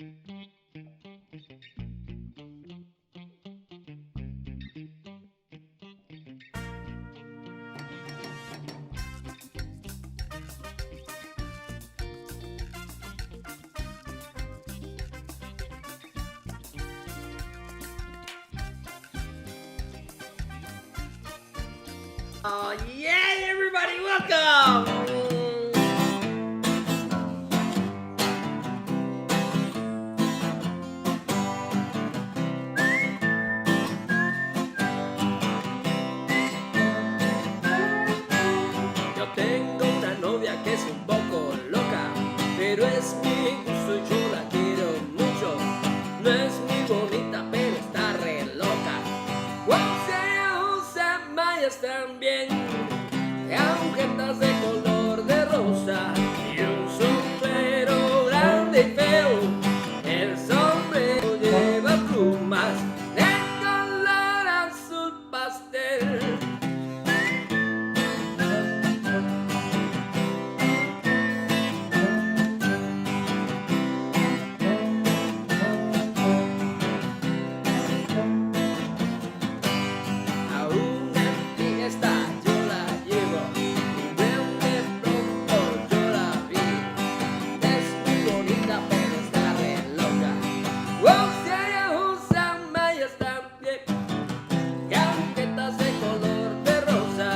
Oh, yeah, everybody, welcome! Yo tengo una novia que es un poco loca, pero es mi gusto y yo la quiero mucho. No es muy bonita, pero está re loca. Usa mallas también, agujetas de color de rosa y un sombrero grande y feo. El sombrero lleva plumas de color azul pastel. A una fiesta yo la llevo y de pronto yo la vi. Es muy bonita pero está re loca. Oh, si ella usa mallas también y agujetas de color de rosa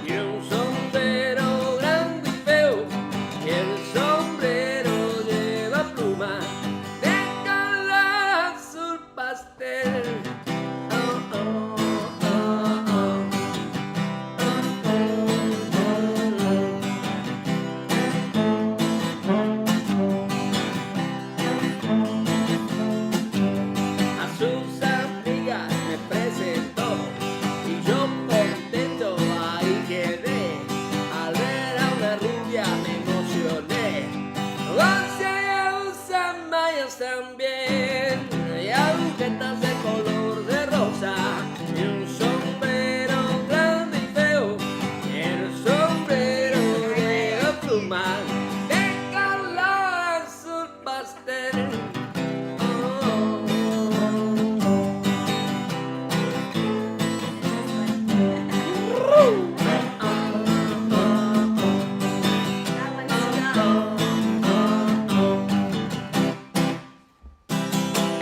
y un sombrero grande y feo. Y el sombrero lleva plumas de color azul pastel. Oh, oh, oh, oh. A sus amigas me presentó y yo contento ahí quedé. Al ver a una rubia me emocioné. Oh, si ella usa mallas también y agujetas de color de rosa y un sombrero grande y feo. Y el sombrero lleva plumas de color azul pastel.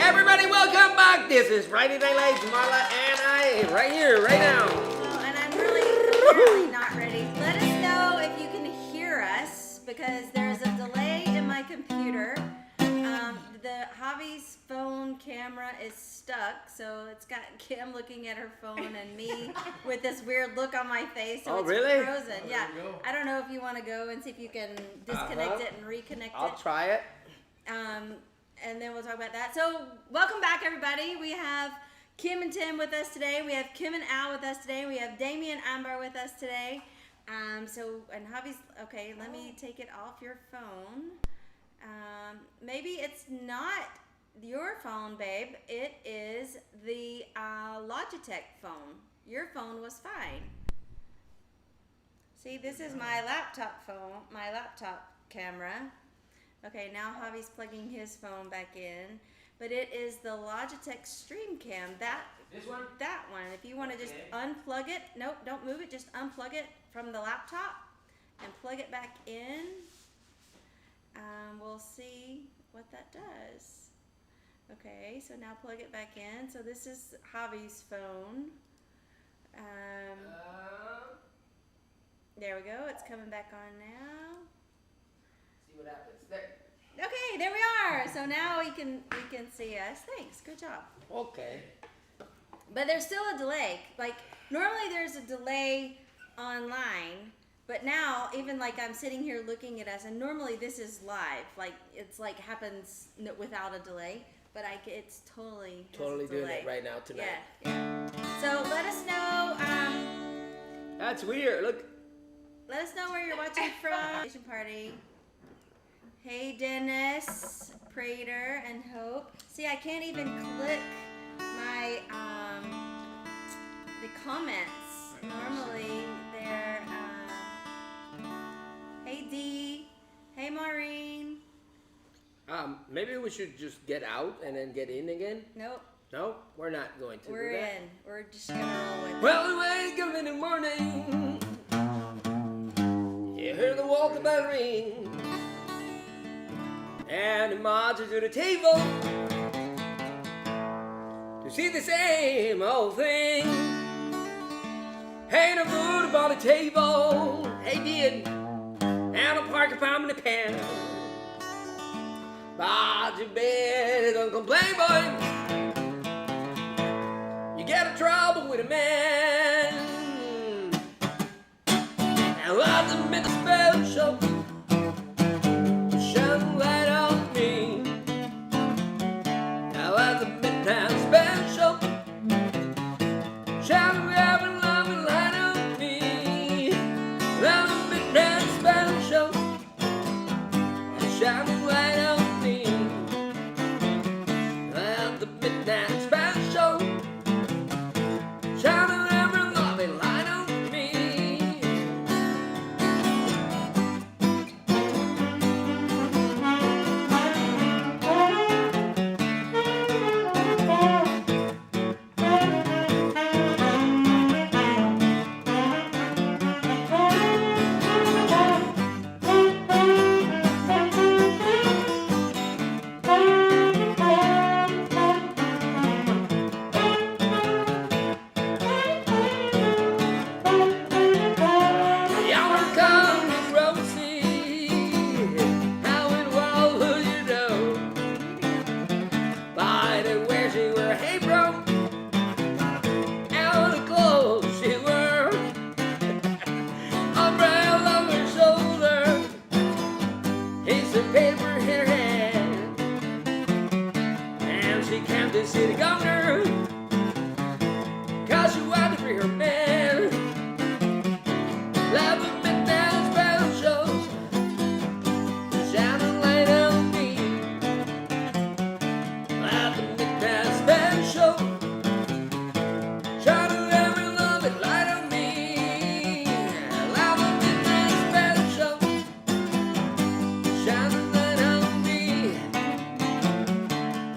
Everybody, welcome back. This is Friday Night Lights, Marla and I, right here, right now. Well, and I'm really not ready. Let us know if you can hear us because there's a delay in my computer. The Javi's phone camera is stuck, so it's got Kim looking at her phone and me with this weird look on my face. So Oh, it's really? frozen. Yeah. I don't know if you want to go and see if you can disconnect it and reconnect I'll it. try it. And then we'll talk about that. So, welcome back, everybody. We have Kim and Tim with us today. We have Kim and Al with us today. We have Damien Ambar with us today. And Javi's, okay, let me take it off your phone. Maybe it's not your phone, babe. It is the Logitech phone. Your phone was fine. See, this is my laptop phone, my laptop camera. Okay, now Javi's plugging his phone back in, but it is the Logitech StreamCam. This one? That one. If you want to just unplug it, nope, don't move it. Just unplug it from the laptop and plug it back in. We'll see what that does. Okay, so now plug it back in. So this is Javi's phone. There we go. It's coming back on now. See what happens. There. Okay, there we are. So now we can see us. Thanks. Good job. Okay. But there's still a delay. Like normally there's a delay online, but now even like I'm sitting here looking at us, and normally this is live. Like it's like happens without a delay, but it's totally Doing it right now tonight. Yeah. So let us know. That's weird. Look. Let us know where you're watching from. Party. Hey Dennis, Prater, and Hope. See, I can't even click my the comments. Normally they're hey Dee, hey Maureen, Maybe we should just get out and then get in again. Nope. No, we're not going to. We're do that. in. We're just gonna roll with it. Well, we wake up in the morning. You hear the water bell ring, and the marches to the table to see the same old thing. Ain't no food upon the table. Hey, did. And a park if I'm in the pan. But you better don't complain, boy. You get in trouble with a man. And what's the midnight special? Shine light on me. Now what's the midnight special? Shine every loving light on me. Now the midnight special. Shine light on me. Now the midnight special. Shine every loving light on me. Yonder comes Rosie. How in the world would you know? By the way she wear, hey bro, and the clothes she wear, umbrella on her shoulder, piece of paper in her hand, and she came to see the governor, 'cause she wanted to free her man. Love the midnight specials, shining light on me. Love the midnight special, shining every loving light on me. Love the midnight special, shining light on me.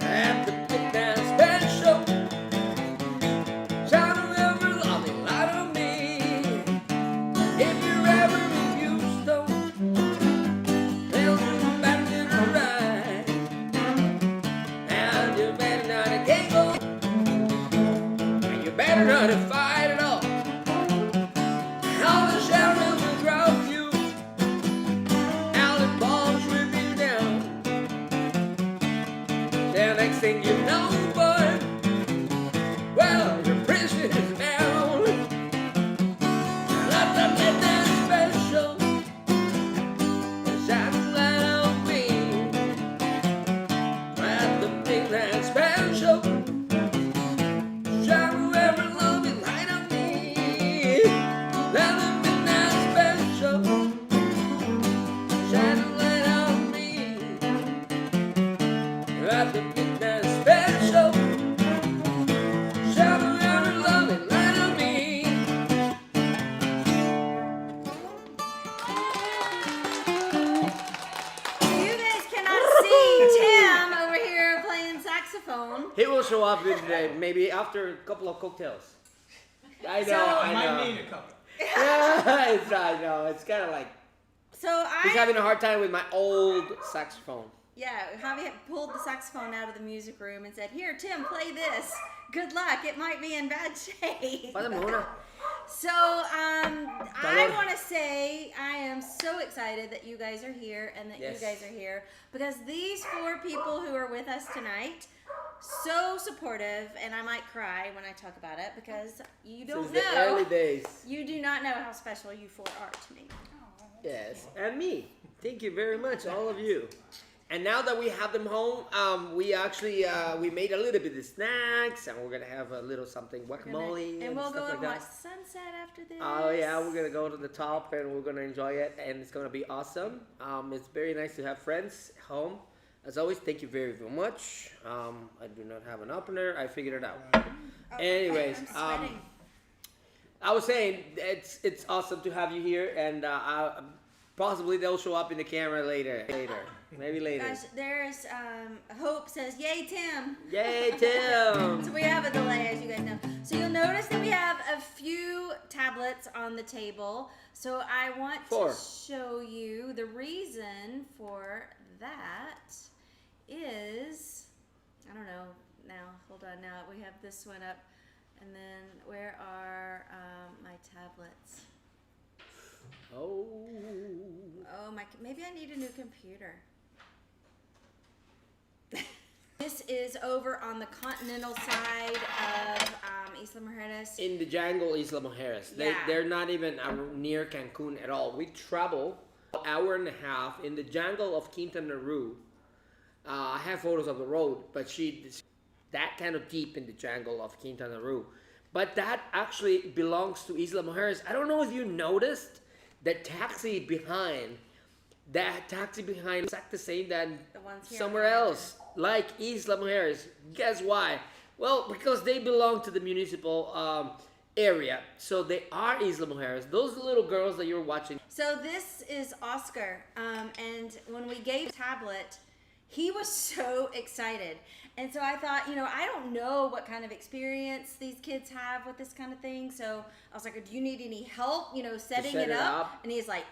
Love the midnight special, shining every loving light on me. If you're ever in Houston, tell you better do the right. And you better not to giggle, and you better not to fight at all. All the sheriff will drop you, all the balls rip you down. The next thing you know, boy, well, your prison is down. Love the midnight special, shine light on me. Love the midnight special, shine every loving light on me. Love the midnight special, shine light on me. Love the midnight special, shine every loving light on me. You guys cannot see Tim over here playing saxophone. He will show up today, maybe after a couple of cocktails. I know, So- I Might know. need a couple. Yeah, I know. It's kind of like So he's having a hard time with my old saxophone. Yeah, Javi had pulled the saxophone out of the music room and said, "Here, Tim, play this. Good luck. It might be in bad shape." Para muna. So, I Dolor. want to say I am so excited that you guys are here and that Yes. you guys are here because these 4 people who are with us tonight, so supportive, and I might cry when I talk about it because you don't Since the early know, days. you do not know how special you 4 are to me. Yes, and me. Thank you very much, all of you. And now that we have them home, we actually we made a little bit of snacks, and we're gonna have a little something guacamole And we'll stuff go like and that. watch sunset after this. Oh yeah, we're gonna go to the top and we're gonna enjoy it, and it's gonna be awesome. It's very nice to have friends home. As always, thank you very, very much. I do not have an opener. I figured it out. Oh, Anyways, I'm sweating. I was saying it's awesome to have you here, and possibly they'll show up in the camera later. Maybe later. Gosh, there's Hope says, "Yay, Tim!" Yay, Tim! So we have a delay, as you guys know. So you'll notice that we have a few tablets on the table. So I want to show you the reason for that is, I don't know now. Hold on. Now we have this one up, and then where are my tablets? Oh, Maybe I need a new computer. This is over on the continental side of Isla Mujeres. in the jungle, Isla Mujeres. They're not even near Cancun at all. We travel an hour and a half in the jungle of Quintana Roo. I have photos of the road, but that kind of deep in the jungle of Quintana Roo. But that actually belongs to Isla Mujeres. I don't know if you noticed that taxi behind. That taxi behind is exactly the same than somewhere else, like Isla Mujeres. Guess why? Well, because they belong to the municipal area. So they are Isla Mujeres. Those little girls that you're watching. So this is Oscar. And when we gave the tablet, he was so excited. And so I thought, I don't know what kind of experience these kids have with this kind of thing. So I was like, do you need any help, setting it up? And he's like,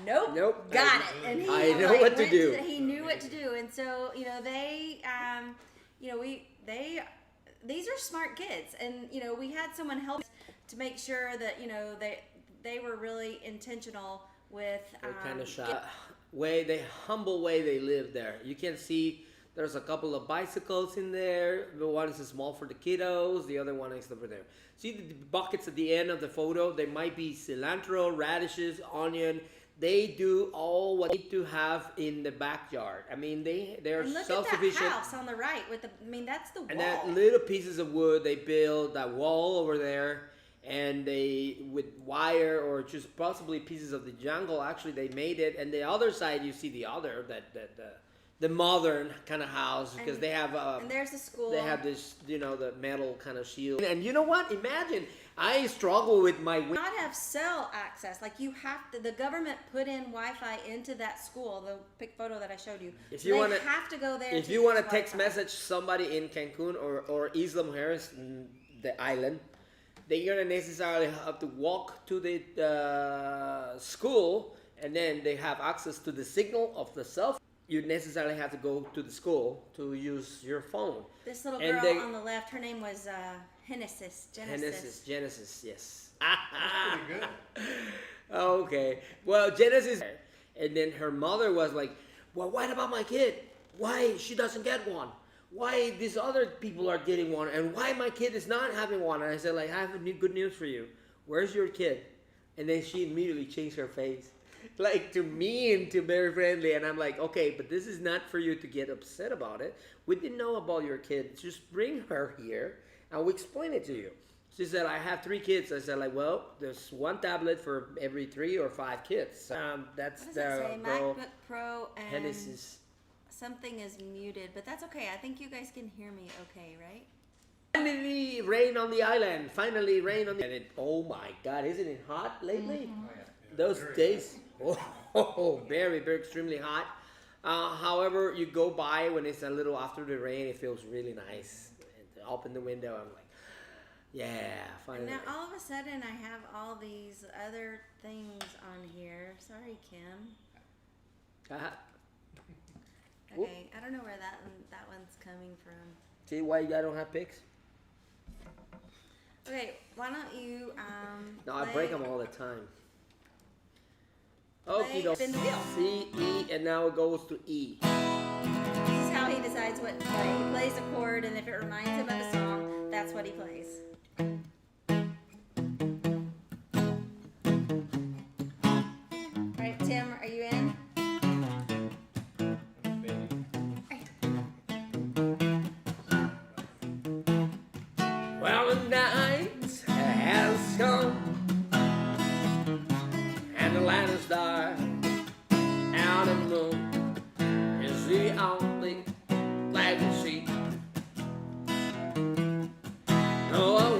Nope. Got it. And he I know what to do. He knew what to do. And so, these are smart kids. And, we had someone help to make sure that, they were really intentional with kind of the humble way they live there. You can see there's a couple of bicycles in there. The one is small for the kiddos. The other one is over there. See the buckets at the end of the photo? They might be cilantro, radishes, onion. They do all what they need to have in the backyard. I mean, they're self-sufficient. Look at that house on the right that's the wall. And that little pieces of wood, they build that wall over there, and they, with wire or just possibly pieces of the jungle, actually they made it. And the other side, you see the modern kind of house, because they have and there's the school. They have this, the metal kind of shield. And you know what? Imagine I struggle with my. Not have cell access. Like you have to. The government put in Wi-Fi into that school. The pic photo that I showed you. If you want to have to go there. If you want to text message somebody in Cancun or Isla Mujeres, the island, they're gonna necessarily have to walk to the school, and then they have access to the signal of the cell phone. You necessarily have to go to the school to use your phone. This little girl on the left, her name was Genesis, yes. That's pretty good. Okay. Well, Genesis, and then her mother was like, well, what about my kid? Why she doesn't get one? Why these other people are getting one? And why my kid is not having one? And I said, I have good news for you. Where's your kid? And then she immediately changed her face. Like to mean, to very friendly, and I'm like, okay, but this is not for you to get upset about it. We didn't know about your kid. Just bring her here, and we'll explain it to you. She said, I have 3 kids. I said, well, there's 1 tablet for every 3 or 5 kids. That's what does it say? MacBook Pro and Genesis. Something is muted, but that's okay. I think you guys can hear me okay, right? Finally, rain on the island. And oh my God, isn't it hot lately? Mm-hmm. Oh, yeah. Those days. Very, very extremely hot. However, you go by when it's a little after the rain, it feels really nice. And open the window, I'm like, yeah, finally. And now all of a sudden I have all these other things on here. Sorry, Kim. Okay, I don't know where that one's coming from. See why I don't have pics? Okay, why don't you No, I break them all the time. Play spin the wheel. C, E, and now it goes to E. This is how he decides what to play. He plays a chord, and if it reminds him of a song, that's what he plays. All right, Tim, are you in? Well, the night has come, and the light is dark, and the moon is the only light we see. Oh,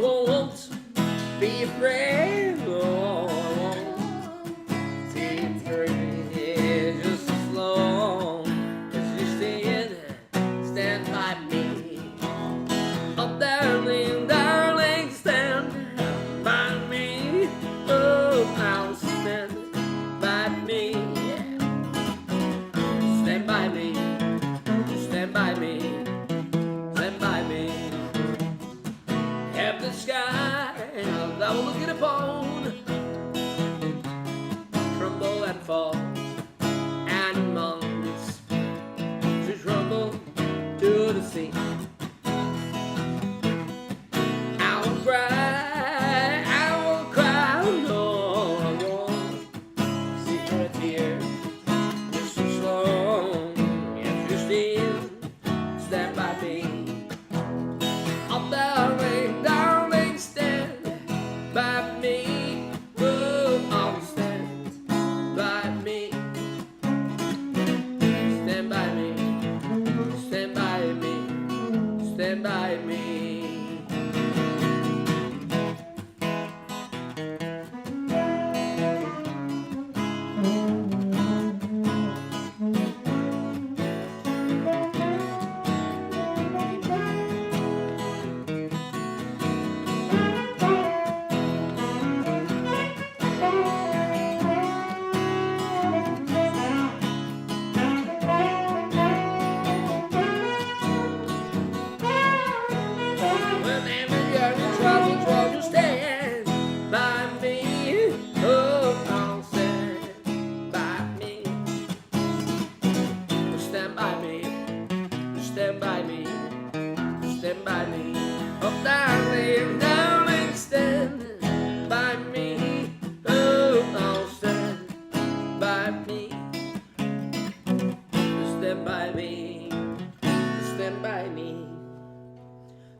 me. Oh, always stand by me. Stand by me. Stand by me. Stand by me. Whenever you're in trouble, stand by me. Oh, I'll stand by me. Stand by me. Stand by me. Stand by me. Oh, darling, darling, stand by me. Oh, I'll stand by me. Stand by me. Stand by me.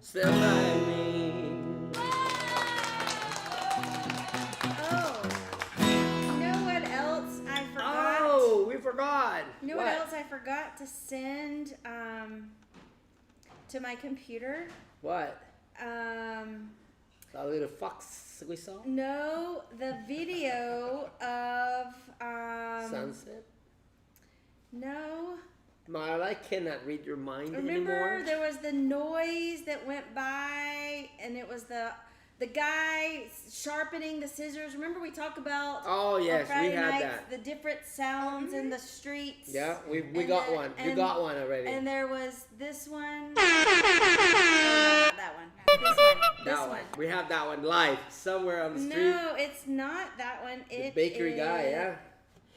Stand by me. Oh, you know what else I forgot? Oh, we forgot. You know what else I forgot to send to my computer? What? A little fox we saw? No, the video of Sunset? no. Marla, I cannot read your mind Remember anymore. there was the noise that went by, and it was the guy sharpening the scissors. Remember we talked about Oh, yes, on Friday we had nights, that. the different sounds in the streets. Yeah, we And got the- one. You and- got one already. And there was this one. Oh, no, not that one. This one. This That one. We have that one live somewhere on the street. No, it's not that one. The It bakery guy, is- yeah.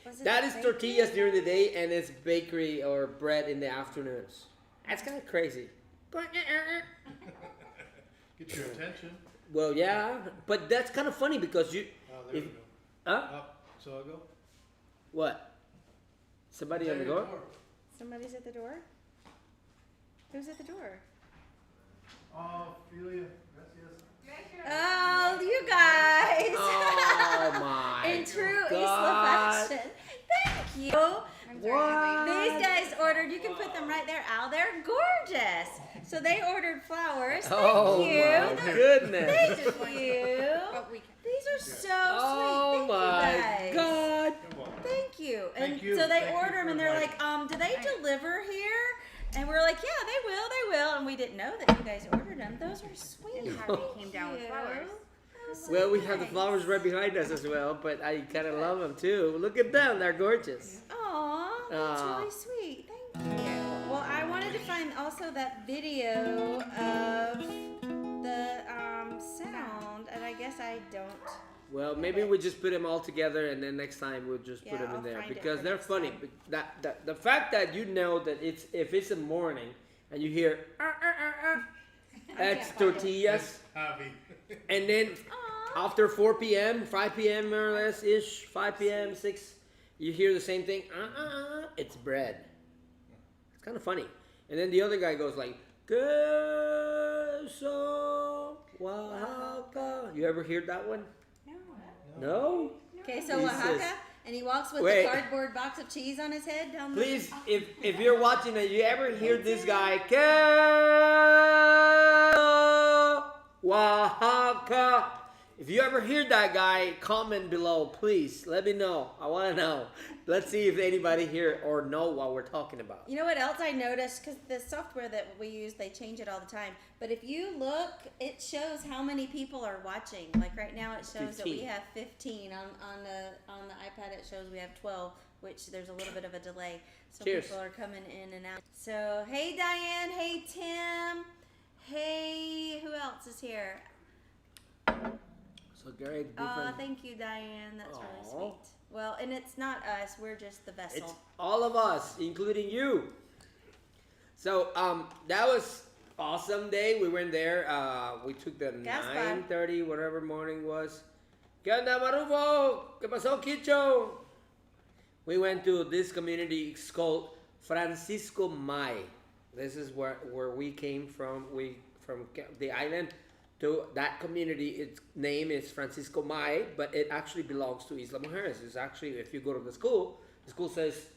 was it That the is bakery tortillas guy? during the day and it's bakery or bread in the afternoons. That's kind of crazy. Get your attention. Well, yeah, but that's kind of funny because you. Oh, there If, we go. huh? Up. So I go. What? Somebody on the door? Somebody's at the door? Who's at the door? Oh, Ophelia. Gracias. Oh, you guys! Oh my! In true God. Isla fashion. Thank you. What? These guys ordered, you can put them right there, Al. They're gorgeous. So they ordered flowers. Thank Oh you. my They're- goodness! Thank you. These are so Oh sweet. my Thank you guys. God! Come on. Thank you. And Thank you. so they Thank you order for them and they're like, inviting. do they deliver here? And we're like, yeah, they will. And we didn't know that you guys ordered them. Those are sweet. And Javi came down with Thank flowers. you. That was so Well, we have the nice. flowers right behind us as well, but I kind of love them too. Look at them; they're gorgeous. Aw, that's Aw. really sweet. Thank you. Well, I wanted to find also that video of the sound, and I guess I don't. Well, maybe we just put them all together, and then next time we'll just put Yeah, them in I'll there find it because for they're next funny. time. But the fact that you know that it's if it's a morning and you hear that's tortillas, Javi. and then Aw. after 4 p.m., 5 p.m. more or less ish, 5 p.m., 6, you hear the same thing. It's bread. It's kind of funny. And then the other guy goes like, Queso Oaxaca. You ever heard that one? No? Okay, so He Oaxaca, says- and he walks with Wait. the cardboard box of cheese on his head down the. Please, if you're watching and you ever hear this guy, Queso Oaxaca. If you ever hear that guy, comment below, please. Let me know. I want to know. Let's see if anybody here or know what we're talking about. You know what else I noticed? Because the software that we use, they change it all the time. But if you look, it shows how many people are watching. Like right now, it shows that we 15. have 15 on the iPad. It shows we have 12, which there's a little bit of a delay. So Cheers. people are coming in and out. So hey Diane, hey Tim, hey who else is here? So great, Oh, different. thank you, Diane. That's really Aw. sweet. Well, and it's not us. We're just the vessel. It's all of us, including you. So that was awesome day. We went there. We took the Gaspar. 9:30 whatever morning was. ¿Qué onda, Marufo? ¿Qué pasó, Kicho? We went to this community. It's called Francisco May. This is where we came from. We from the island to that community. Its name is Francisco May, but it actually belongs to Isla Mujeres. It's actually, if you go to the school says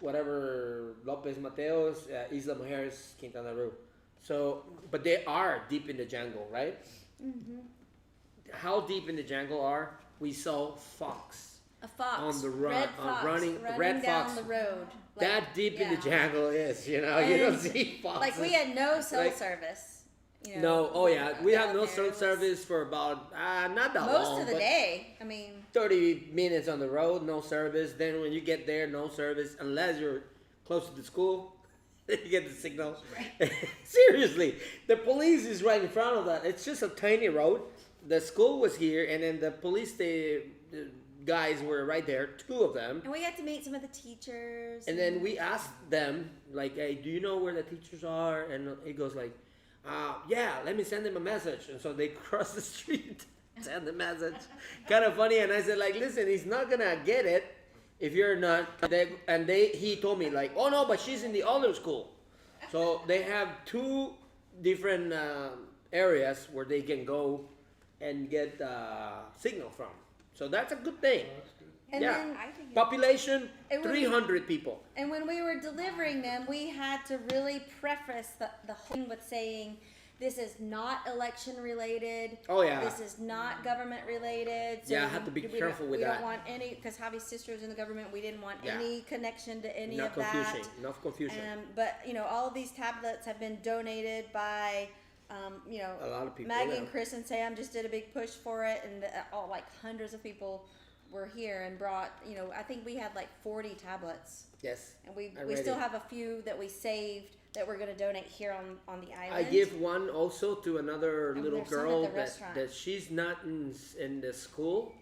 whatever Lopez Mateos, Isla Mujeres, Quintana Roo. So, but they are deep in the jungle, right? Mm-hmm. How deep in the jungle are we? Saw fox. A fox On the run, red fox running down fox. the road. That deep in the yeah. jungle is, you don't And, see foxes. Like we had no cell Like- service. You know, No, oh yeah, we have out no there. cell It was service for about not that long. most of the but day. I mean, 30 minutes on the road, no service. Then when you get there, no service unless you're close to the school. Then you get the signal. Seriously, the police is right in front of that. It's just a tiny road. The school was here, and then the police the guys were right there, two of them. and we got to meet some of the teachers. And then we asked them, like, hey, do you know where the teachers are? And he goes like, yeah, let me send them a message. And so they cross the street, send the message. Kind of funny. And I said, like, listen, he's not going to get it if you're not. He told me, like, oh, no, but she's in the other school. So they have two different areas where they can go and get signal from. So that's a good thing. Oh, that's good. And yeah. then Population, It was- 300 people. And when we were delivering them, we had to really preface the whole thing with saying, this is not election related. Oh, yeah. This is not government related. So Yeah, I have to be careful with we that. don't want any, because Javi's sister is in the government. We didn't want Yeah. any connection to any Enough of confusion. that. Enough confusion. But, you know, all of these tablets have been donated by, you know, A lot of people, Maggie yeah. and Chris and Sam just did a big push for it. And all, like hundreds of people were here and brought, you know, I think we had like 40 tablets. Yes. And we Already. still have a few that we saved that we're going to donate here on the island. I give one also to another And little there's some at girl the that, restaurant. that she's not in the school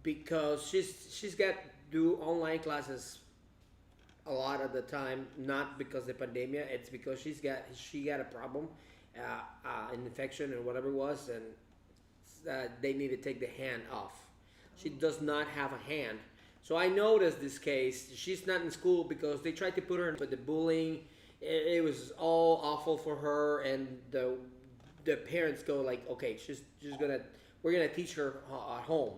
because she's got do online classes a lot of the time, not because the pandemic. It's because she got a problem, an infection or whatever it was, and they need to take the hand off. She does not have a hand. So I noticed this case. She's not in school because they tried to put her in, but the bullying, it was all awful for her. And the parents go like, okay, we're gonna teach her at home.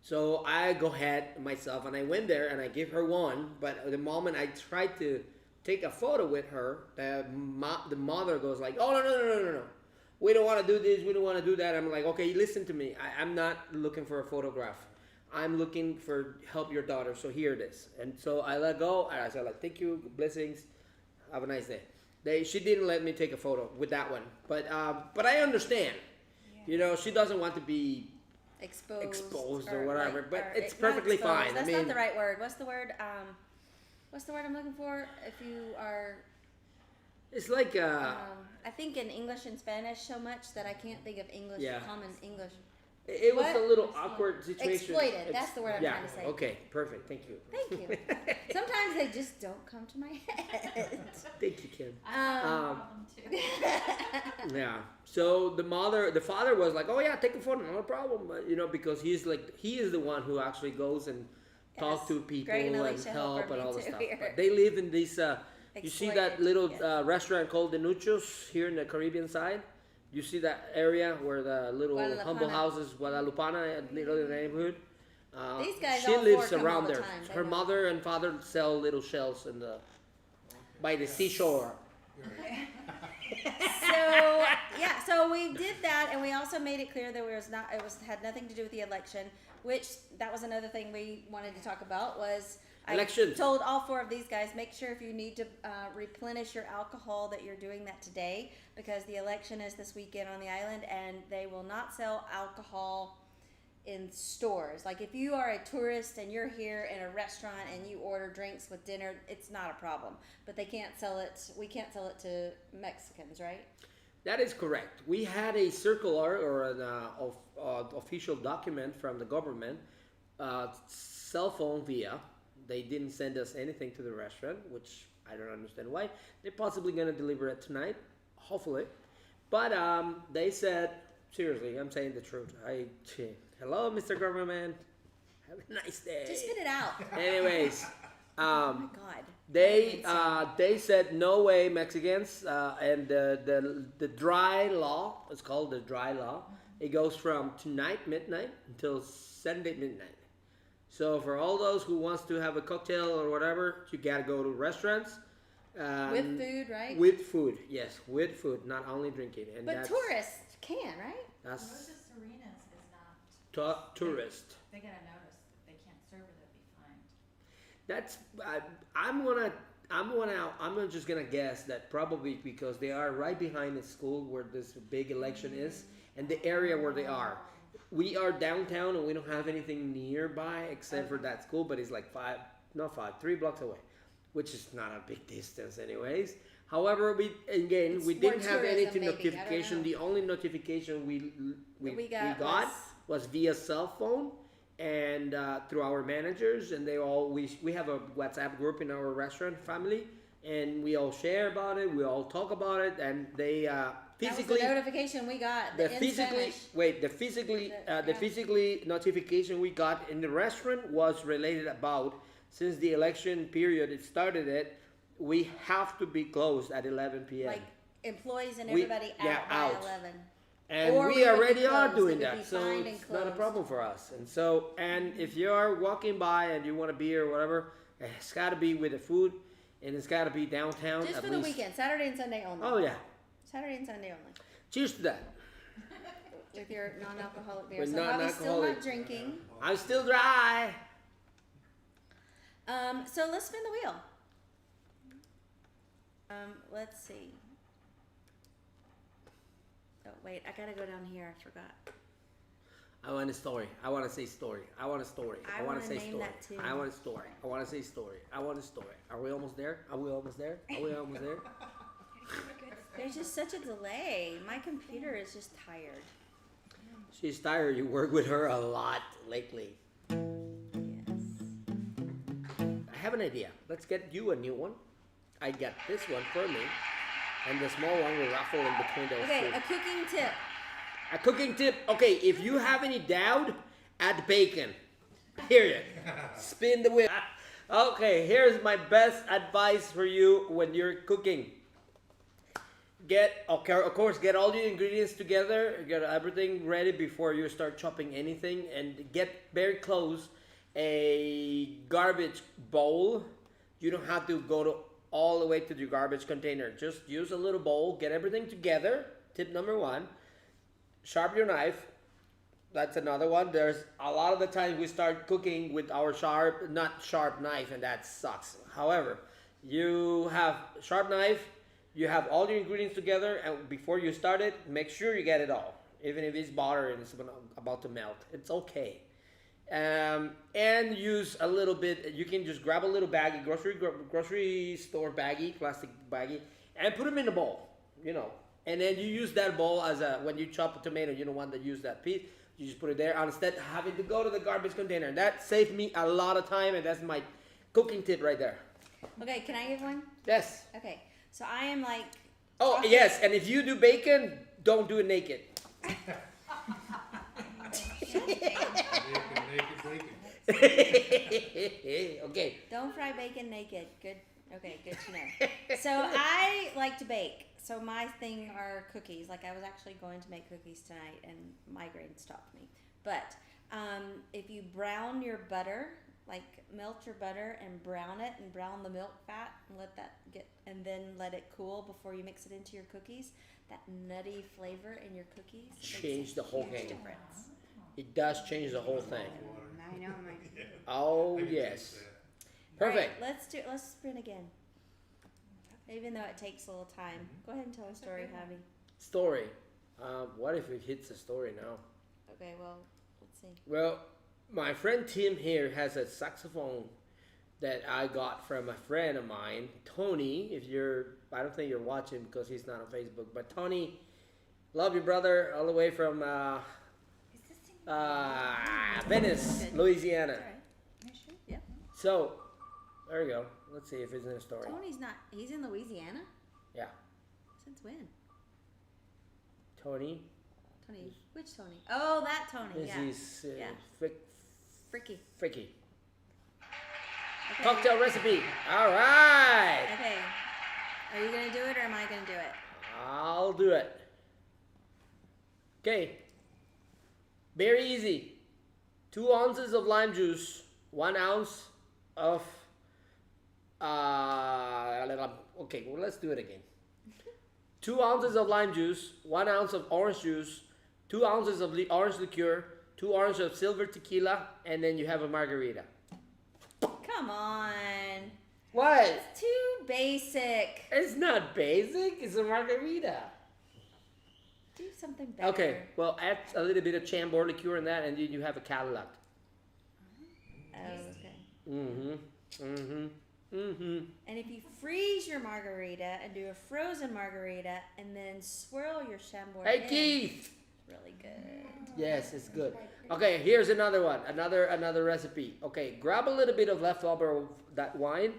So I go ahead myself and I went there and I give her one. But the moment I tried to take a photo with her, the mother goes like, oh no. We don't want to do this. We don't want to do that. I'm like, okay, listen to me. I'm not looking for a photograph. I'm looking for help your daughter. So here it is. And so I let go. And I said, like, thank you, blessings. Have a nice day. She didn't let me take a photo with that one. But I understand. Yeah. You know, she doesn't want to be exposed or whatever. like- but or it's not perfectly exposed. fine. That's I mean, not the right word. What's the word? What's the word I'm looking for? If you are, it's like I think in English and Spanish so much that I can't think of English, Yeah. common English. it was what? a little awkward situation. Exploited. That's the word I'm trying to say. Okay, perfect. Thank you. Thank you. Sometimes they just don't come to my head. Thank you, Kim. Um, Yeah. So the father was like, "Oh yeah, take a photo, no problem." But, you know, because he is the one who actually goes and talks Yes. to people Greg and and Alicia help help her, and all me the too, stuff. here. But they live in this. You see that Exploited, little yes. restaurant called the Nuchos here in the Caribbean side. You see that area where the little humble Guadalupana. houses, Guadalupana, little neighborhood. These guys she all lives four come all around the there. time. They Her know. mother and father sell little shells by the seashore. So yeah, so we did that, and we also made it clear that had nothing to do with the election. Which that was another thing we wanted to talk about was Elections. I told all four of these guys, make sure if you need to replenish your alcohol that you're doing that today, because the election is this weekend on the island, and they will not sell alcohol in stores. Like if you are a tourist and you're here in a restaurant and you order drinks with dinner, it's not a problem. But they can't sell it. We can't sell it to Mexicans, right? That is correct. We had a circular or an official document from the government, cell phone via. They didn't send us anything to the restaurant, which I don't understand why. They're possibly going to deliver it tonight, hopefully. But they said, seriously, I'm saying the truth. Hello, Mr. Government. Have a nice day. Just spit it out. Anyways, Oh my God. They said no way Mexicans, and the dry law, it's called the dry law. It goes from tonight midnight until Sunday midnight. So for all those who wants to have a cocktail or whatever, you gotta go to restaurants. With food, right? With food, yes, with food, not only drinking. And But tourists can, right? That's Rosa's Serena's is not. tourist. They gotta notice if they can't serve it, they'll be fined. That's I'm just gonna guess that probably because they are right behind the school where this big election is, and the area where they are. We are downtown and we don't have anything nearby except for that school, but it's like 3 blocks away, which is not a big distance anyways. However, we It's didn't more have any tourism, maybe. I don't notification. know. The only notification we got got was via cell phone and through our managers, and we have a WhatsApp group in our restaurant family, and we all share about it. We all talk about it, and they physically. That was the notification we got. The in physically Spanish. the physically The- yeah. physically notification we got in the restaurant was related about since the election period it we have to be closed at 11 p.m. Like employees and We- everybody yeah, out by out. 11. and or we we would be already are closed. doing It would that, be so fined and it's not a closed. problem for us. And if you are walking by and you want a beer or whatever, it's got to be with the food, and it's got to be downtown Just at for the least. weekend, Saturday and Sunday only. Oh yeah, Saturday and Sunday only. cheers to that. With your non-alcoholic beer. With So Javi's still non-alcoholic. not drinking. I'm still dry. So let's spin the wheel. Let's see. Oh wait, I gotta go down here. I forgot. I want a story. I want to say story. I want a story. I I want wanna to say name story. that too. I want a story. I want to say story. I want a story. Are we almost there? Are we almost there? Are we almost there? There's just such a delay. My computer is just tired. She's tired. You work with her a lot lately. Yes. I have an idea. Let's get you a new one. I got this one for me, and the small one will raffle in between those Okay, two. a cooking tip. A cooking tip. Okay, if you have any doubt, add bacon. Period. Spin the wheel. Okay, here's my best advice for you when you're cooking. Of course, get all the ingredients together. Get everything ready before you start chopping anything, and get very close a garbage bowl. You don't have to go all the way to the garbage container. Just use a little bowl. Get everything together. Tip number 1. Sharpen your knife. That's another one. There's a lot of the times we start cooking with our not sharp knife, and that sucks. However, you have sharp knife. You have all the ingredients together, and before you start it, make sure you get it all. Even if it's butter and it's about to melt, it's okay. And use a little bit. You can just grab a little baggie, grocery store baggie, plastic baggie, and put them in the bowl. And then you use that bowl as when you chop a tomato, you don't want to use that piece. You just put it there instead of having to go to the garbage container. That saved me a lot of time, and that's my cooking tip right there. Okay, can I give one? Yes. Okay, so I am like. Oh, yes, and if you do bacon, don't do it naked. Okay. Don't fry bacon naked. Good. Okay, good to know. So I like to bake. So my thing are cookies. Like I was actually going to make cookies tonight, and migraine stopped me. But if you brown your butter, like melt your butter and brown it, and brown the milk fat, and let that and then let it cool before you mix it into your cookies. That nutty flavor in your cookies Change the whole huge game. difference. It does change the whole thing. I know, Mike. Oh, yes. Perfect. All right, let's sprint again. Even though it takes a little time. Go ahead and tell a story, Javi. Story. What if it hits a story now? Okay, well, let's see. Well, my friend Tim here has a saxophone that I got from a friend of mine, Tony. I don't think you're watching because he's not on Facebook, but Tony, love you, brother, all the way from Venice, Good. Louisiana. All right. Yep. So, there you go. Let's see if it's in a story. He's in Louisiana? Yeah. Since when? Tony. Tony, which Tony? Oh, that Tony, This yeah. is Yeah. Fricky. Fricky. Fricky. Okay. Cocktail recipe. All right. Okay. Are you gonna do it or am I gonna do it? I'll do it. Okay. Very easy. 2 ounces of lime juice. 1 ounce of. Okay, well, let's do it again. 2 ounces of lime juice. 1 ounce of orange juice. 2 ounces of orange liqueur. 2 ounces of silver tequila, and then you have a margarita. Come on. What? It's too basic. It's not basic. It's a margarita. Do something better. Okay, well, add a little bit of Chambord liqueur in that, and then you have a Cadillac. Oh, okay. And if you freeze your margarita and do a frozen margarita and then swirl your Chambord Hey, in, Keith. really good. Yes, it's good. Okay, here's another one. Another recipe. Okay, grab a little bit of leftover of that wine.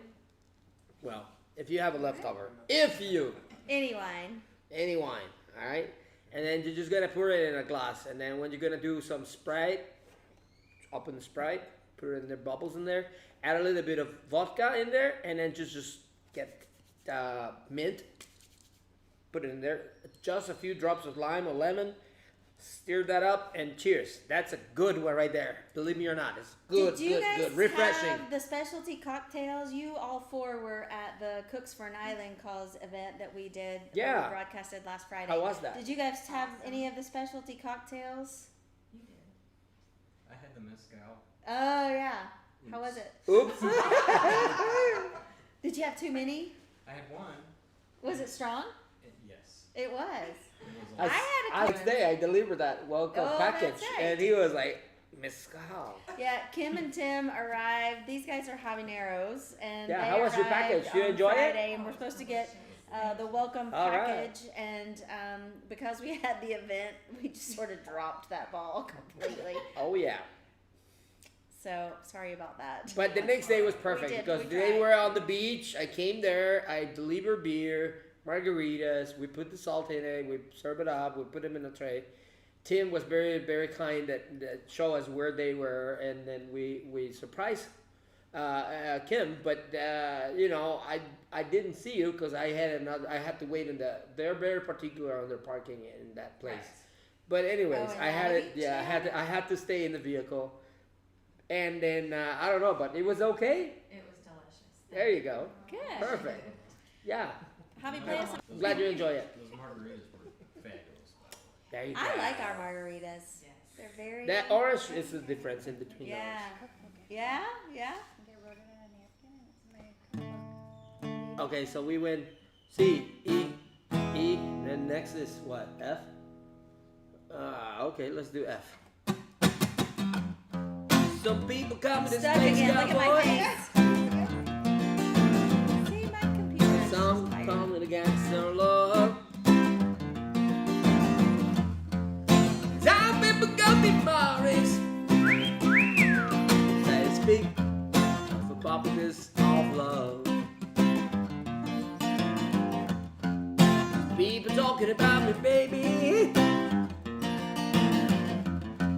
Well, if you have a leftover. Any wine. Any wine, all right? And then you're just gonna pour it in a glass. And then when you're gonna do some Sprite, open the Sprite, put it in there, bubbles in there, add a little bit of vodka in there, and then just get mint, put it in there, just a few drops of lime or lemon, stir that up, and cheers. That's a good one right there. Believe me or not, it's good, Did you guys refreshing. have the specialty cocktails? You all 4 were at the Cooks for an Island Calls event that we did. Yeah. We broadcasted last Friday. How was that? Did you guys have any of the specialty cocktails? You did. I had the mezcal. Oh yeah. How was it? Oops. Did you have too many? I had one. Was it strong? Yes. It was. It was I had a Next day I delivered that welcome Oh, package, that's right. and he was like, mezcal. Yeah, Kim and Tim arrived. These guys are habaneros, and Yeah, they how was your arrived package? You on enjoy it? Friday, and we're supposed to get the welcome All right. package. And because we had the event, we just sort of dropped that ball completely. Oh yeah. So sorry about that. But the next day was perfect did, because we they tried. were on the beach. I came there. I delivered beer, margaritas. We put the salt in it. We serve it up. We put them in a tray. Tim was very, very kind that show us where they were, and then we surprised Kim. But you know, I didn't see you because I had to wait in they're very particular on their parking in that place. But anyways, in I had Long it. Beach, Yeah, I had to stay in the vehicle. And then, I don't know, but it was okay. It was delicious. There you go. Good. Perfect. Yeah. Javi, play us. Those Glad you enjoy it. Those margaritas were fabulous, by the way. There you go. I like our margaritas. Yes. They're very. That orange is the difference in between Yeah. Yeah. Yeah. those. Okay, so we went C, E, E, then next is what? F? Okay, let's do F. Some people call me the Stuck space again. Look at my cowboy. face. See, my computer is Some tired. call me the gangster lord. Some people call me Morris. They speak of a populace of love. People talking about me, baby,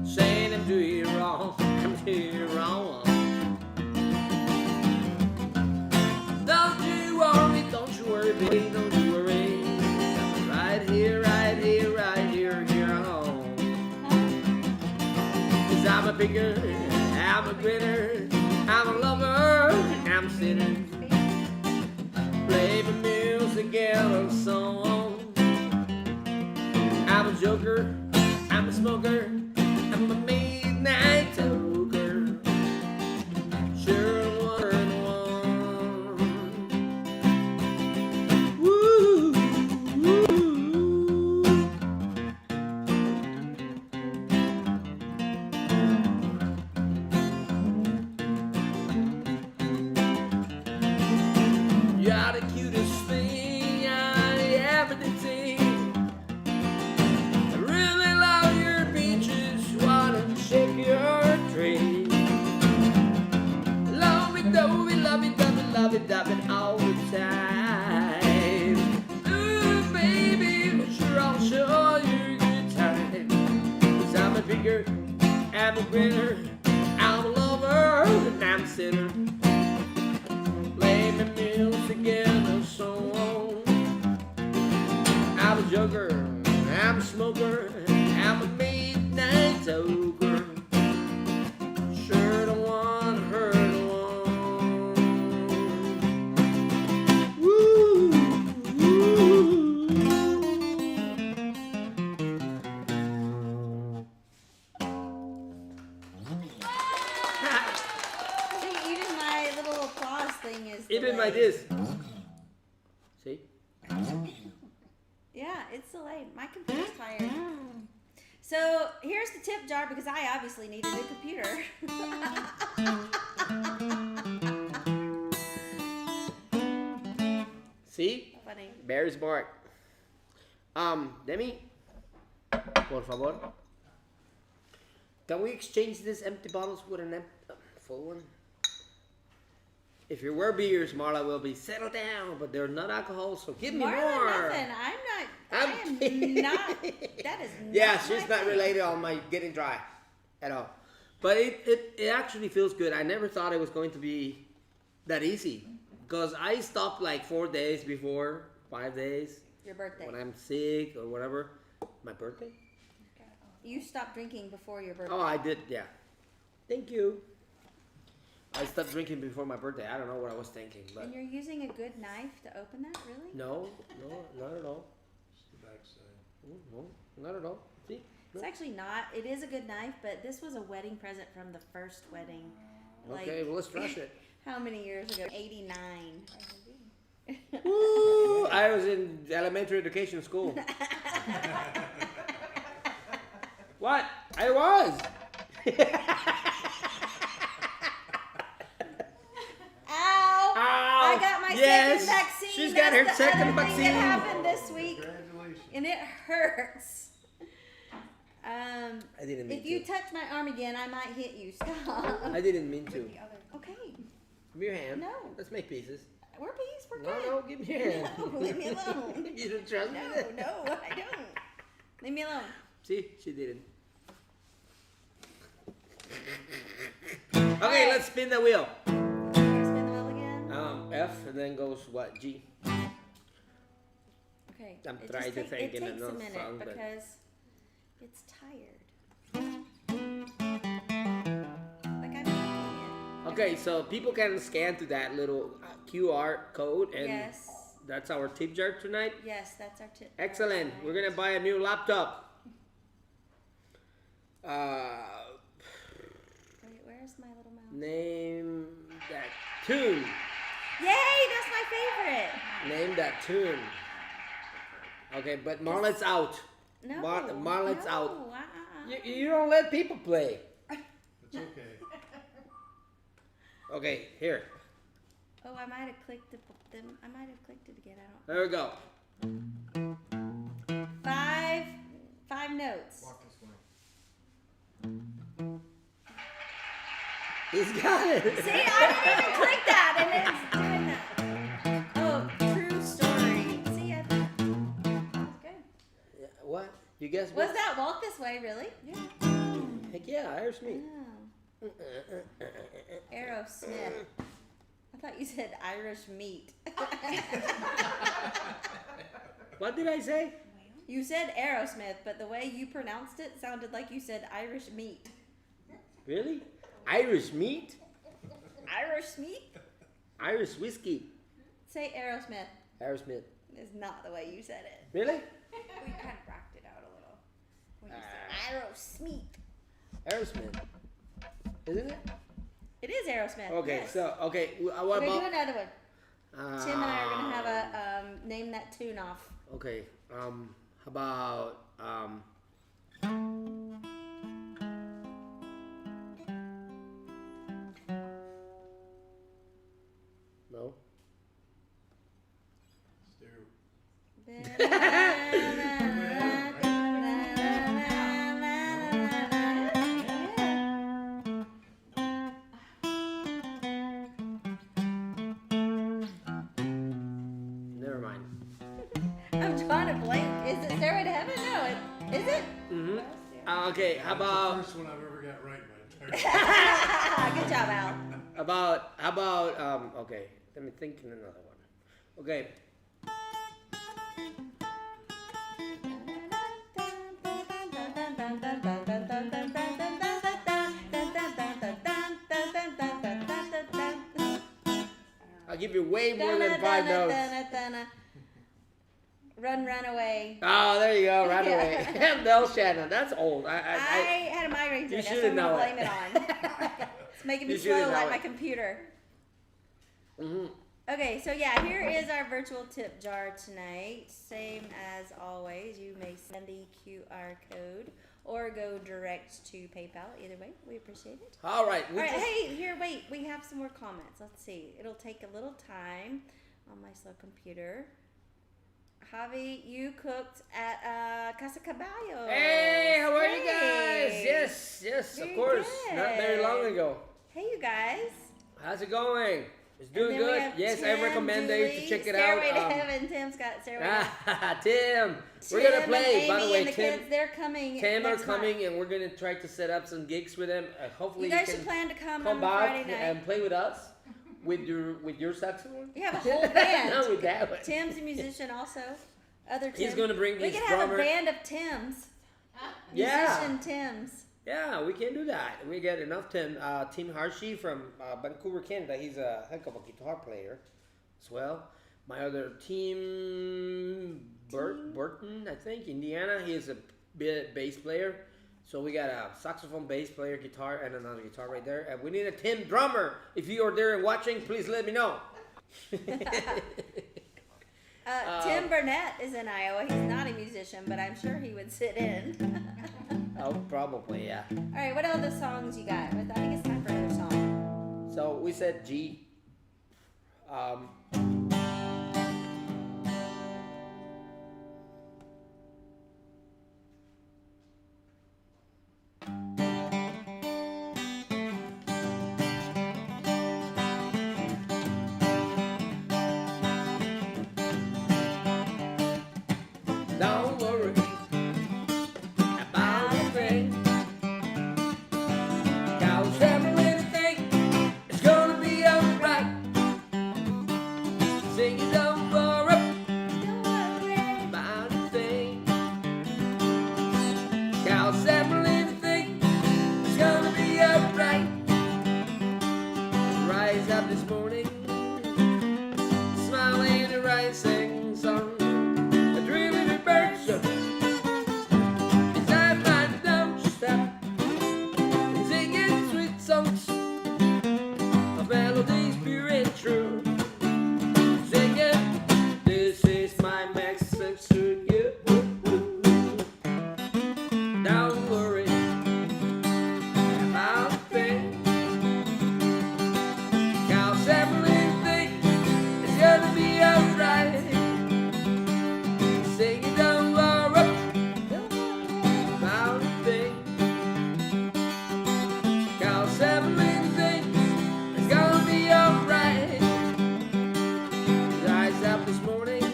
saying I'm doing you wrong. I'm doing you wrong. Don't you worry, baby, don't you worry. I'm right here, here home. 'Cause I'm a picker, I'm a grinner, I'm a lover, I'm a sinner. Play the music and so on. I'm a joker, I'm a smoker, I'm a midnight toker. Sure, one. Woo, woo. You're the cutest thing I ever did see. I really love your beaches, wanna shake your tree. Love it, dove it all the time. Ooh, baby, sure I'll show you a good time. 'Cause I'm a picker, I'm a grinner, I'm a lover, and I'm a sinner. keep it like this. See? Yeah, it's delayed. My computer's tired. So here's the tip jar because I obviously need a new computer. See? Funny. Very smart. Demi, por favor. Can we exchange these empty bottles with an full one? If you were beers, Marla will be settled down, but they're not alcohol, so give me Marla, more. nothing. I am not. That is not. Yeah, she's my not thing. related on my getting dry at all. But it actually feels good. I never thought it was going to be that easy because I stopped like 4 days before, 5 days. Your birthday. When I'm sick or whatever. My birthday? You stopped drinking before your birthday. Oh, I did, yeah. Thank you. I stopped drinking before my birthday. I don't know what I was thinking, but And you're using a good knife to open that, really? no, not at all. It's the backside. No, not at all. See? It's actually not. It is a good knife, but this was a wedding present from the first wedding. Okay, well, let's trash it. How many years ago? 89. Woo! I was in elementary education school. What? I was. Ow! I got my yes. second vaccine. She's got her That's the second other thing vaccine. that happened this week, Congratulations. and it hurts. I didn't mean If you to. touch my arm again, I might hit you. Stop. I didn't mean to. Okay. Give me your hand. No. Let's make pieces. We're peace. We're No, good. no, give me your hand. No, leave me alone. You don't trust me? No, no, I don't. Leave me alone. See, she didn't. Okay, let's spin the wheel. You wanna spin the wheel again? F and then goes what? G. Okay. I'm it trying just to take- think It in takes a another minute song, but- because it's tired. Like I'm making Okay, so people can scan to that little QR code, it. and Yes. that's our tip jar tonight. Yes, that's our tip. Excellent. We're gonna buy a new laptop. Wait, where's my little mouse? Name that tune. Yay, that's my favorite. Name that tune. Okay, but Marla's out. No. Marla's no, out. uh-uh. You don't let people play. It's okay. Okay, here. Oh, I might have clicked it. I might have clicked it again. I don't. There we go. 5 notes. Walk this way. He's got it. See, I didn't even click that, and it's doing that. Oh, true story. See, I thought that's good. Yeah, what? You guess Was what? that Walk This Way, really? Yeah. Heck yeah, Irish meat. Oh. Aerosmith. I thought you said Irish meat. What did I say? You said Aerosmith, but the way you pronounced it sounded like you said Irish meat. Really? Irish meat? Irish meat? Irish whiskey. Say Aerosmith. Aerosmith. Is not the way you said it. Really? We kind of rocked it out a little. When you said Aerosmith. Aerosmith. Isn't it? It is Aerosmith. Okay, yes. so, okay, what Okay, do about... another one. Tim and I are gonna have a name that tune off. Okay, how about, no? Stereo. Never mind. I'm trying to blank. Is it Stairway to Heaven? No, is it? Mm-hmm. Okay, how That's the about, first one I've ever got right in my entire life. Good job, Al. how about, okay, let me think in another one. Okay, I'll give you way more than 5 notes. Run, run away. Oh, there you go, right away. Mel Shannon, that's old. I had a migraine today, You so I'm should've gonna known blame it. it on. It's making me You should've slow like known my it. computer. Mm-hmm. Okay, so yeah, here is our virtual tip jar tonight. Same as always, you may send the QR code or go direct to PayPal. Either way, we appreciate it. All right. All right, hey, here, wait, we have some more comments. Let's see. It'll take a little time on my slow computer. Javi, you cooked at Casa Caballo. Hey, how are you guys? Hey. Yes, Very of course. Not very long good. ago. Hey, you guys. How's it going? It's doing And then we good. have Yes, I Tim, recommend you to Julie, check it Stairway out. to Heaven. Tim's got Stairway to Heaven. Tim, we're Tim gonna play. and By the Amy way, and the Tim, kids, they're coming. Tim are next month. coming, and we're gonna try to set up some gigs with them. Hopefully, You guys can should plan to come come on back Friday night. and play with us with your saxophone. You have a whole band. Not with that one. Tim's a musician also. Other Tim. He's gonna bring We his can have drummer. a band of Tims. Yeah. Musician Tims. Yeah, we can do that. We get enough Tim. Tim Hershey from Vancouver, Canada. He's a heck of a guitar player as well. My other team, Burton, I think, Indiana. He is a bass player. So we got a saxophone, bass player, guitar, and another guitar right there. And we need a Tim drummer. If you are there and watching, please let me know. Tim Burnett is in Iowa. He's not a musician, but I'm sure he would sit in. Oh, probably, yeah. All right, what other songs you got? I think it's time for another song. So we said G. Don't worry about a thing, 'cause every little thing is gonna be alright. Sing it, don't worry about a thing, 'cause every little thing is gonna be alright. Rise up this morning, smiling and rising sun. A dreaming of birds, inside my doorstep, singing sweet songs of melodies pure and true. Singing, this is my message to you. Don't worry about a thing, 'cause everything is gonna be alright. Sing it, don't worry about a thing, 'cause everything is gonna be alright. Rise up this morning,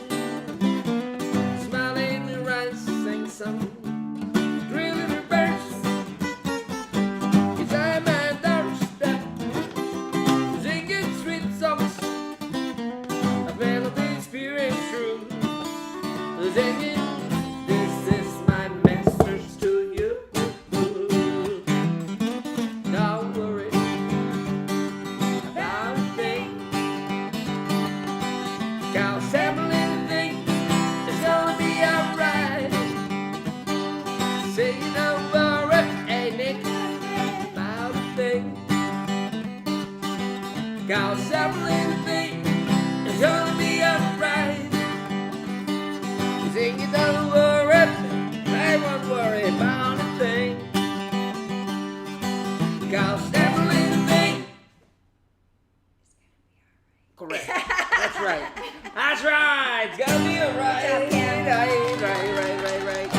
smiling and rising sun. Drilling the birds, inside my doorstep, singing sweet songs of melodies pure and true. Singing, this is my message to you. Don't worry about a thing, 'cause every little thing is gonna be alright. Say don't worry, hey Nick, about a thing, 'cause every little thing is gonna be alright. Sing it, don't worry, I won't worry about a thing, 'cause every little thing. Correct. That's right. That's right. It's gonna be alright. Good job, Kim. Right.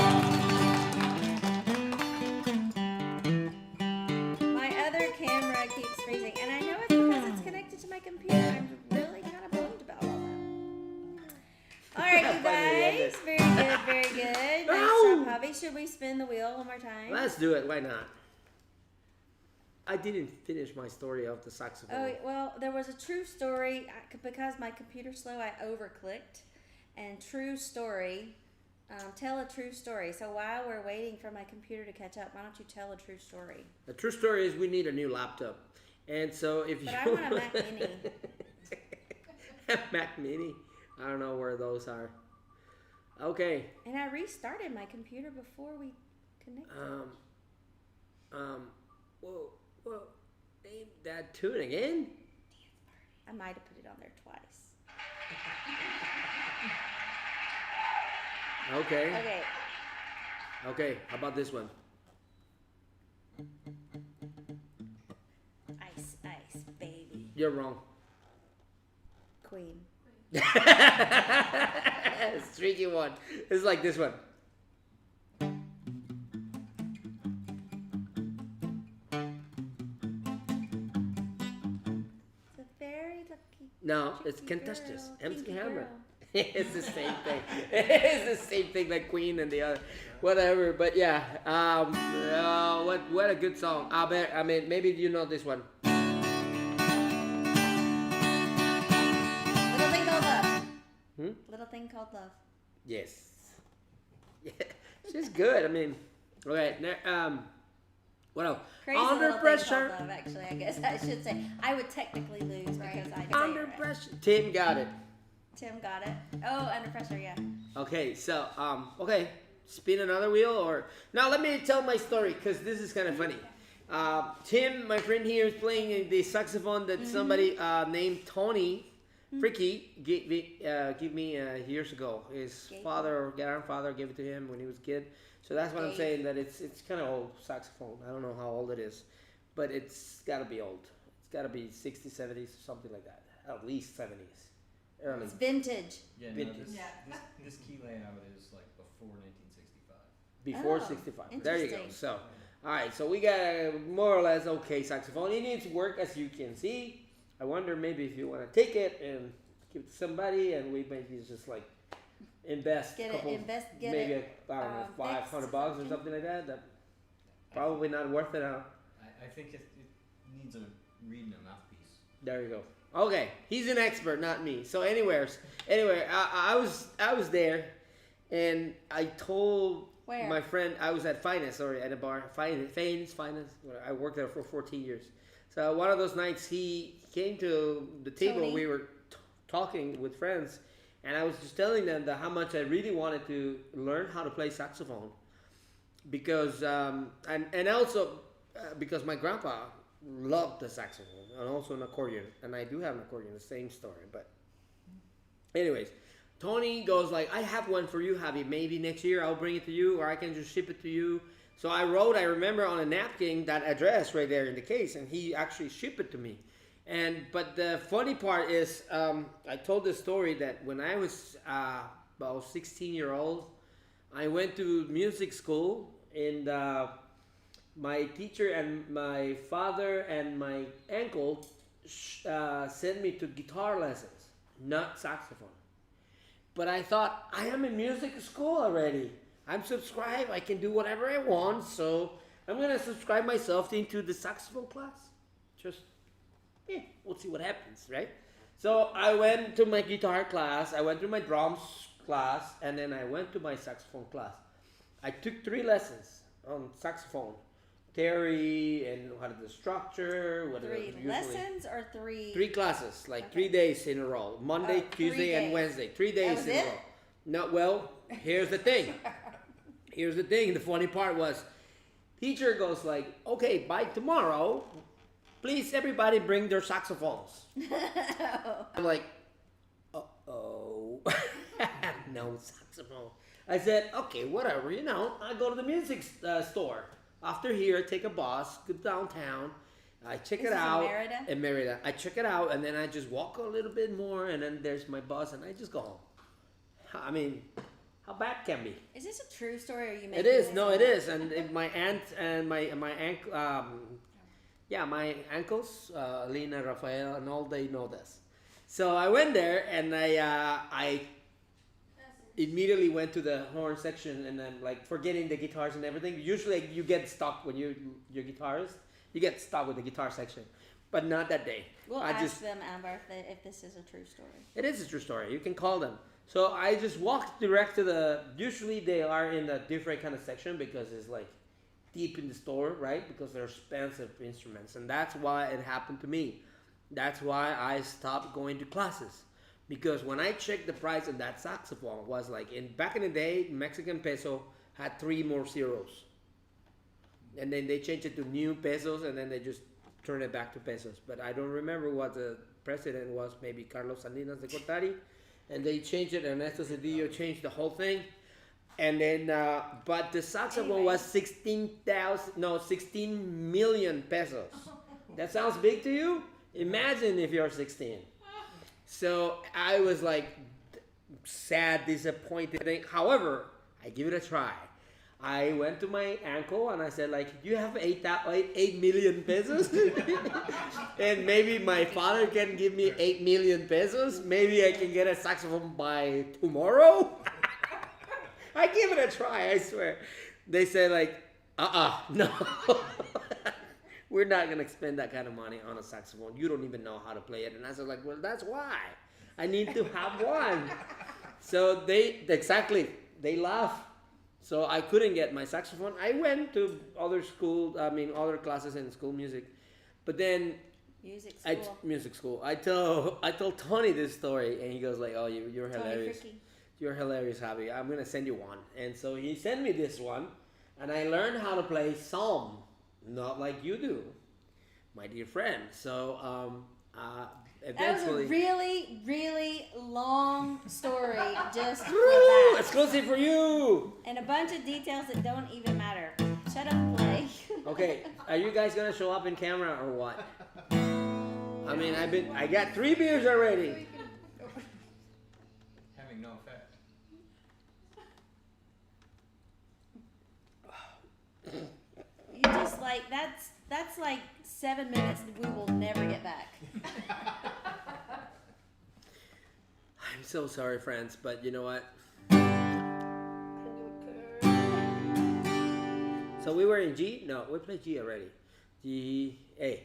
My other camera keeps freezing, and I know it's because it's connected to my computer. I'm really kind of bummed about all that. All right, you Finally ended. guys. Very good. Nice Ow! job, Javi. Should we spin the wheel one more time? Let's do it. Why not? I didn't finish my story of the saxophone. Oh, well, there was a true story. Because my computer's slow, I overclicked. And true story, tell a true story. So while we're waiting for my computer to catch up, why don't you tell a true story? The true story is we need a new laptop. And so if But you I want a Mac Mini. A Mac Mini. I don't know where those are. Okay. And I restarted my computer before we connected. Whoa. Name that tune again? I might have put it on there twice. Okay. Okay. Okay. How about this one? Ice, ice, baby. You're wrong. Queen. It's a tricky one. It's like this one. It's a very lucky. No, it's Cheeky Contestus. girl, MC kinky Hammer. girl. It's the same thing. It's the same thing like Queen and the other, whatever. But yeah, what a good song. I mean, maybe you know this one. Little thing called love. Hmm? Little thing called love. Yes. Yeah, she's good. I mean, okay. What else? Crazy Under little thing pressure. called love. Actually, I guess I should say. I would technically lose because I Under say it. pressure. Tim got it. Tim got it. Oh, under pressure. Yeah. Okay, so okay, spin another wheel or now let me tell my story because this is kind of funny. Tim, my friend here, is playing the saxophone that somebody named Tony Fricky give me years ago. His father or grandfather gave it to him when he was a kid. So that's what I'm saying, that it's kind of old saxophone. I don't know how old it is, but it's got to be old. It's got to be 60s, 70s, something like that. At least 70s. Early. It's vintage. Yeah, no, Vintage. this key layout is like before 1965. Before Oh, 65. There you go. interesting. So, all right. So we got a more or less okay saxophone. It needs work, as you can see. I wonder maybe if you want to take it and give it to somebody, and we maybe just like invest Get a couple, it. Invest. Get maybe it. I don't know, fixed, $500 or something like that. That probably not worth it. Huh? I think it needs a reading a mouthpiece. There you go. Okay, he's an expert, not me. So, anyway, I was there, and I told Where? my friend I was at Finest, at a bar, Finest. I worked there for 14 years. So one of those nights, he came to the table. Tony. We were talking with friends, and I was just telling them that how much I really wanted to learn how to play saxophone, because and also because my grandpa loved the saxophone and also an accordion, and I do have an accordion. The same story, but anyways, Tony goes like, "I have one for you, Javi. Maybe next year I'll bring it to you, or I can just ship it to you." So I remember on a napkin that address right there in the case, and he actually shipped it to me. But the funny part is, I told this story that when I was about 16-year-old, I went to music school, and my teacher and my father and my uncle sent me to guitar lessons, not saxophone. But I thought, I am in music school already. I'm subscribed. I can do whatever I want. So I'm going to subscribe myself into the saxophone class. Just, we'll see what happens, right? So I went to my guitar class. I went to my drums class. And then I went to my saxophone class. I took 3 lessons on saxophone. Theory and how to do the structure. What 3 lessons or 3? 3 classes, like Okay. 3 days in a row. Monday, Oh, 3 Tuesday, and days. Wednesday. 3 days was in it? a row. No, well, here's the thing. Here's the thing. The funny part was, teacher goes like, "Okay, by tomorrow, please everybody bring their saxophones." I'm like, "Uh-oh, no saxophone." I said, "Okay, whatever. I go to the music store. After here, take a bus, go downtown. I check This it is in out." Merida? In Merida. I check it out, and then I just walk a little bit more, and then there's my bus, and I just go home. I mean, how bad can be? Is this a true story or are you making It is. this No, up? it is. And my aunt and my ankle, my uncles, Lena, Rafael, and all, they know this. So I went there, and I immediately went to the horn section, and then like forgetting the guitars and everything. Usually you get stuck when you're guitarist. You get stuck with the guitar section, but not that day. We'll I ask just them, Amber, if this is a true story. It is a true story. You can call them. So I just walked direct to the. Usually they are in a different kind of section because it's like deep in the store, right? Because they're expensive instruments, and that's why it happened to me. That's why I stopped going to classes, because when I checked the price of that saxophone was like back in the day, Mexican peso had 3 more zeros, and then they changed it to new pesos, and then they just turn it back to pesos. But I don't remember what the president was. Maybe Carlos Salinas de Gortari, and they changed it. Ernesto Zedillo changed the whole thing. And then, but the saxophone was 16 million pesos. That sounds big to you? Imagine if you're 16. So I was like sad, disappointed. However, I give it a try. I went to my uncle and I said, like, do you have 8 million pesos? And maybe my father can give me 8 million pesos. Maybe I can get a saxophone by tomorrow. I give it a try, I swear. They say like, no. We're not going to spend that kind of money on a saxophone. You don't even know how to play it. And I said like, well, that's why. I need to have one. So they laugh. So I couldn't get my saxophone. I went to other classes in school music. But then music school. I told Tony this story and he goes like, oh, you're hilarious. You're hilarious, Javi. I'm going to send you one. And so he sent me this one, and I learned how to play psalm, not like you do, my dear friend. So eventually... That was a really, really long story just for that. Exclusive for you! And a bunch of details that don't even matter. Shut up and play. Okay, are you guys going to show up in camera or what? I mean, I got 3 beers already. Having no effect. You just like that's like 7 minutes that we will never get back. I'm so sorry, friends, but you know what? So we were in G? No, we played G already. G, A.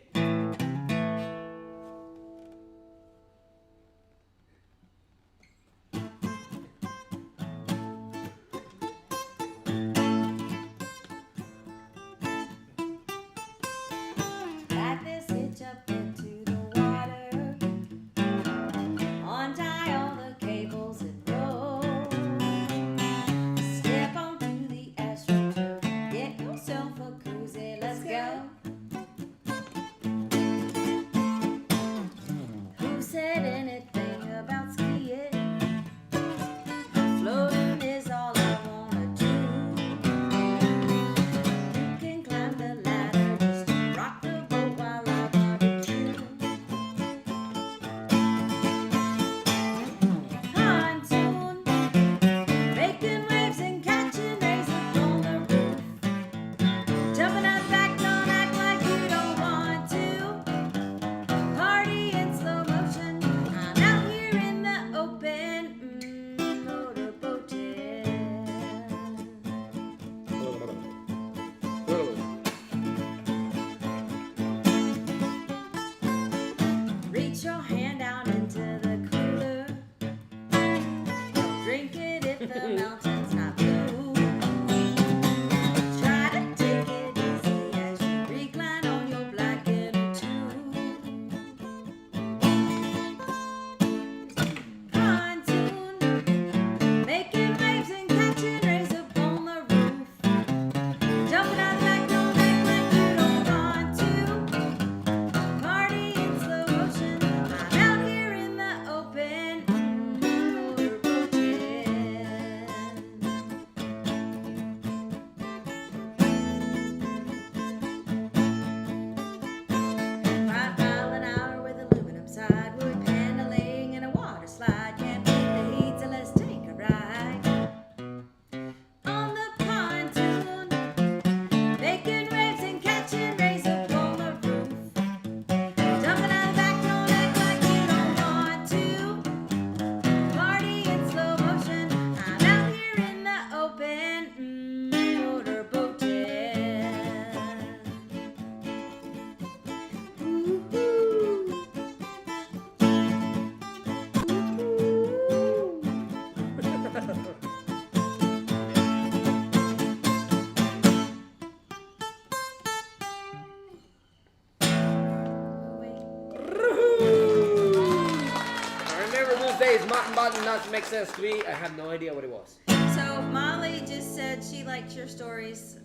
Not make sense to me. I have no idea what it was. So Molly just said she likes your stories,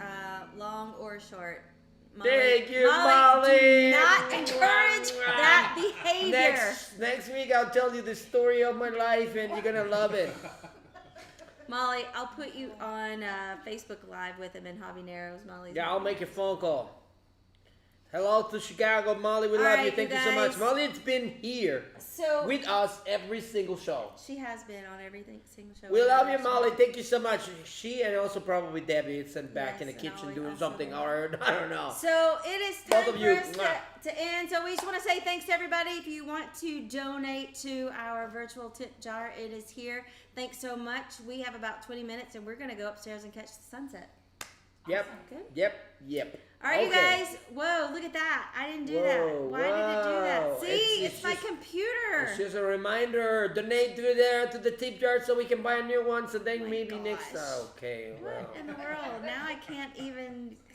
long or short. Thank you, Molly. Molly. Do not encourage that behavior. Next week I'll tell you the story of my life and you're gonna love it. Molly, I'll put you on Facebook Live with him in Javi Narrows. Molly's Yeah, I'll make a phone call. Hello to Chicago, Molly. We All love right, you. Thank you you so much. guys. Molly, it's been here So with us every single show. she has been on every single show. We we've love ever you, done. Molly. Thank you so much. She and also probably Debbie sitting back in the Yes, and kitchen Ollie doing also. something, or I don't know. So it is Both time of for you. us to end. So we just want to say thanks to everybody. If you want to donate to our virtual tip jar, it is here. Thanks so much. We have about 20 minutes and we're going to go upstairs and catch the sunset. Yep. Good. Yep. All right, you Okay. guys. Whoa, look at that. I didn't do Whoa, that. Why did it do wow. that? See, It's it's my just- computer. It's just a reminder. Donate to there to the tip jar so we can buy a new one. So then My maybe next. gosh. Okay. Well. What in the world? Now I can't even